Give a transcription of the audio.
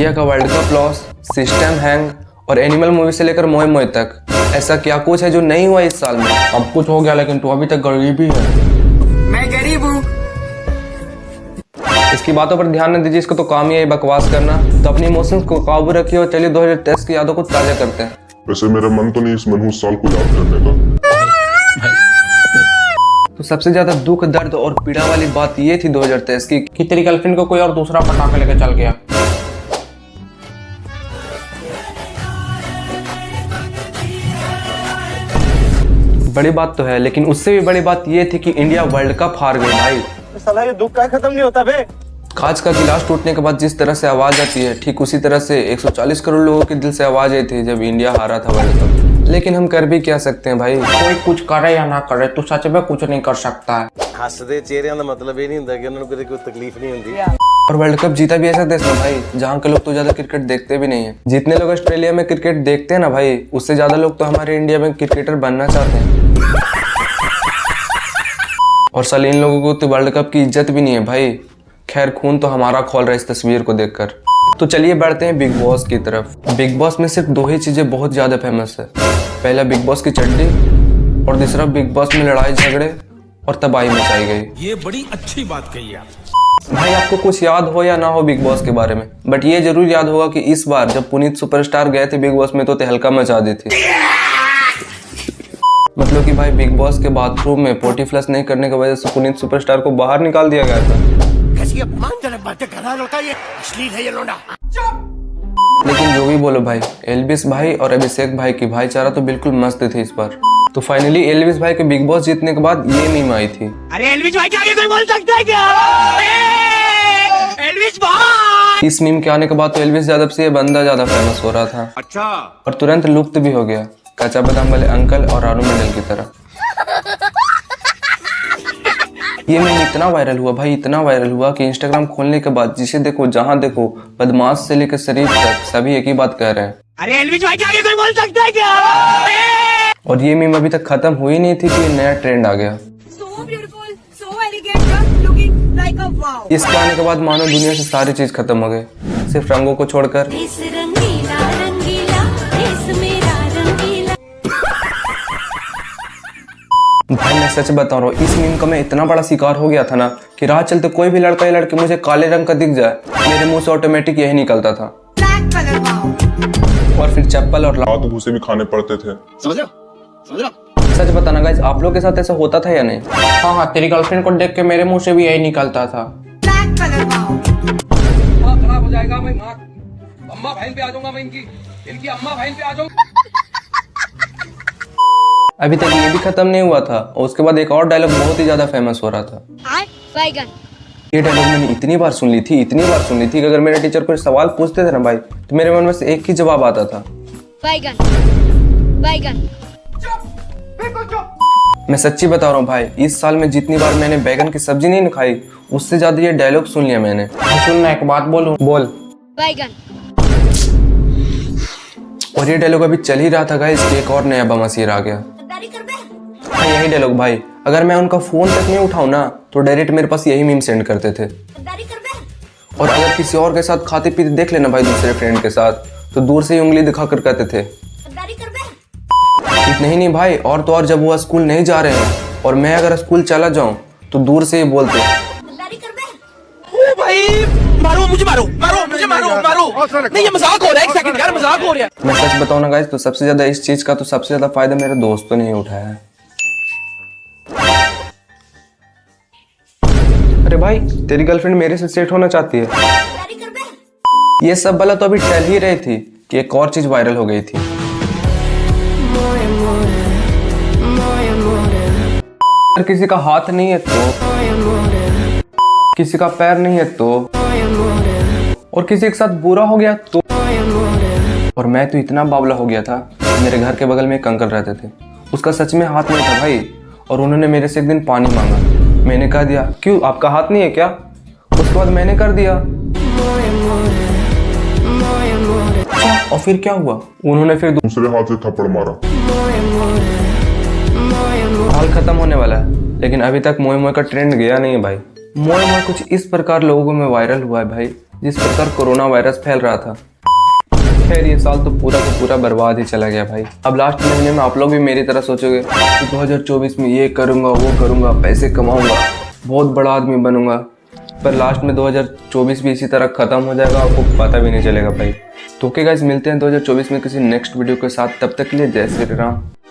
India का world cup loss, system hang और animal movie से लेकर मोए मोए तक, ऐसा क्या कुछ है जो नहीं हुआ इस साल में। अब कुछ हो गया लेकिन तू अभी तक गरीब ही है। मैं गरीब हूँ। इसकी बातों पर ध्यान न दीजिए, इसको तो काम ही है बकवास करना। तो अपनी इमोशंस को काबू रखिए और चलिए 2023 की यादों को ताजा करते हैं। वैसे मेरा मन तो नहीं इस मनहूस साल को याद करने का। तो सबसे ज्यादा दुख, दर्द और पीड़ा वाली बात ये थी 2023 की कि तेरी गर्लफ्रेंड को कोई और दूसरा पटाखा लेके चल गया। बड़ी बात तो है, लेकिन उससे भी बड़ी बात ये थी कि इंडिया वर्ल्ड कप हार गई भाई। साला ये दुख का खत्म नहीं होता बे। कांच का गिलास टूटने के बाद जिस तरह से आवाज आती है, ठीक उसी तरह से 140 करोड़ लोगों के दिल से आवाज आई थी जब इंडिया हारा था वर्ल्ड कप। लेकिन हम कर भी क्या सकते हैं भाई। कोई कुछ करे या ना करे, तू सच में कुछ नहीं कर सकता है। हसदे चेहरिਆਂ ਦਾ मतलब ये नहीं ਹੁੰਦਾ कि उन्होंने कोई तकलीफ नहीं होती। और वर्ल्ड कप जीता भी ऐसा देश ना भाई जहाँ के लोग तो ज्यादा क्रिकेट देखते भी नहीं है। जितने लोग ऑस्ट्रेलिया में क्रिकेट देखते हैं ना भाई, उससे ज्यादा लोग तो हमारे इंडिया में क्रिकेटर बनना चाहते हैं। और साल इन लोगों को तो वर्ल्ड कप की इज्जत भी नहीं है भाई। खैर, खून तो हमारा खोल रहा है इस तस्वीर को देखकर। तो चलिए बढ़ते हैं बिग बॉस की तरफ। बिग बॉस में सिर्फ दो ही चीजें बहुत ज्यादा फेमस है। पहला बिग बॉस की चड्डी और दूसरा बिग बॉस में लड़ाई झगड़े और तबाही मचाई गई। ये बड़ी अच्छी बात कही आप। भाई आपको कुछ याद हो या ना हो बिग बॉस के बारे में, बट ये जरूर याद होगा कि इस बार जब पुनीत सुपरस्टार गए थे बिग बॉस में तो तहलका मचा दी थी। मतलब कि भाई बिग बॉस के बाथरूम में पोटी फ्लश नहीं करने की वजह से पुनीत सुपरस्टार को बाहर निकाल दिया गया था। लेकिन जो भी बोलो भाई, एल्विस भाई और अभिषेक भाई की भाईचारा तो बिल्कुल मस्त थी इस बार। तो फाइनली एल्विस भाई के बिग बॉस जीतने के बाद ये मीम आई थी। अरे एल्विस भाई के आगे कोई बोल सकता है क्या? एल्विस भाई। इस मीम के आने के बाद तो एल्विस यादव से ये बंदा ज्यादा फेमस हो रहा था। अच्छा। और तुरंत लुप्त भी हो गया, कच्चा बादाम वाले अंकल और रानू मंडल की तरह। ये मीम इतना वायरल हुआ भाई, इतना वायरल हुआ कि इंस्टाग्राम खोलने के बाद जिसे देखो जहां देखो, बदमाश से लेकर शरीफ तक सभी एक ही बात कह रहे हैं। अरे एल्विस भाई के आगे कोई बोल सकता है क्या? और ये मीम अभी तक खत्म हुई नहीं थी कि नया ट्रेंड आ गया। So beautiful, so elegant, just looking like a wow. इसके आने के बाद मानो दुनिया से सारी चीज खत्म हो गई, सिर्फ रंगों को छोड़कर। इस रंगीला रंगीला, इस मेरा रंगीला। भाई मैं सच बता रहा हूँ, इस मीम का मैं इतना बड़ा शिकार हो गया था ना कि राह चलते कोई भी लड़का या लड़की मुझे काले रंग का दिख जाए, मेरे मुंह से ऑटोमेटिक यही निकलता था। Black color, wow. और फिर चप्पल और हाथ भूसे भी खाने पड़ते थे। सच बताना गाइस, आप लोग के साथ ऐसा होता था या नहीं? हाँ, तेरी गर्लफ्रेंड को देख के मेरे मुंह से भी यही निकलता था। Black color, wow. खराब हो जाएगा मैं माँ अम्मा बहन पे आ जाऊंगा मैं, इनकी अम्मा बहन पे आ जाऊंगा। अभी तक ये भी खत्म नहीं हुआ था और उसके बाद एक और डायलॉग बहुत ही ज्यादा फेमस हो रहा था। ये डायलॉग मैंने इतनी बार सुन ली थी कि अगर मेरे टीचर कोई सवाल पूछते थे ना भाई, तो मेरे मन में से एक ही जवाब आता था, मैं सच्ची बता रहा हूँ भाई, इस साल में जितनी बार मैंने बैगन की सब्जी नहीं खाई, उससे ज्यादा ये डायलॉग सुन लिया मैंने। सुनना, एक बात बोलूं? बोल। और ये डायलॉग अभी चल ही रहा था गाइस कि एक और नया बवासीर आ गया। हाँ, यही डायलॉग भाई, अगर मैं उनका फोन तक नहीं उठाऊं ना तो डायरेक्ट मेरे पास यही मीम सेंड करते थे। और अगर किसी और के साथ खाते पीते देख लेना भाई दूसरे फ्रेंड के साथ, तो दूर से ही उंगली दिखा कर कहते थे। इतना ही नहीं भाई, और तो और जब वो स्कूल नहीं जा रहे हैं और मैं अगर स्कूल चला जाऊं तो दूर से ही बोलते, ओ भाई मारो मुझे, मारो नहीं ये मजाक हो रहा है, एक सेकंड यार मजाक हो रहा है। मैं सच बताऊं ना गाइस, तो सबसे ज्यादा इस चीज का तो सबसे ज्यादा फायदा मेरे दोस्तों ने ही उठाया है। अरे भाई, तेरी गर्लफ्रेंड मेरे से सेट होना चाहती है। ये सब भला तो अभी टल ही रही थी कि एक और चीज वायरल हो गई थी। अगर किसी का हाथ नहीं है तो, किसी का पैर नहीं है तो, और किसी के साथ बुरा हो गया तो। और मैं तो इतना बावला हो गया था, मेरे घर के बगल में एक अंकल रहते थे, उसका सच में हाथ नहीं था भाई, और उन्होंने मेरे से एक दिन पानी मांगा। मैंने कह दिया, क्यों आपका हाथ नहीं है क्या? उसके बाद मैंने कर दिया। और फिर क्या हुआ? उन्होंने फिर दूसरे हाथ से थप्पड़ मारा। हाल खत्म होने वाला है, लेकिन अभी तक मोए मोए का ट्रेंड गया नहीं है भाई। मोए मोए कुछ इस प्रकार लोगों में वायरल हुआ है भाई, जिस प्रकार कोरोना वायरस फैल रहा था। खैर ये साल तो पूरा का पूरा बर्बाद ही चला गया भाई। अब लास्ट महीने में आप लोग भी मेरी तरह सोचोगे कि 2024 में ये करूँगा वो करूँगा, पैसे कमाऊँगा, बहुत बड़ा आदमी बनूंगा, पर लास्ट में 2024 भी इसी तरह ख़त्म हो जाएगा, आपको पता भी नहीं चलेगा भाई। तो ओके गाइस, मिलते हैं 2024 में किसी नेक्स्ट वीडियो के साथ। तब तक के लिए जय श्री राम।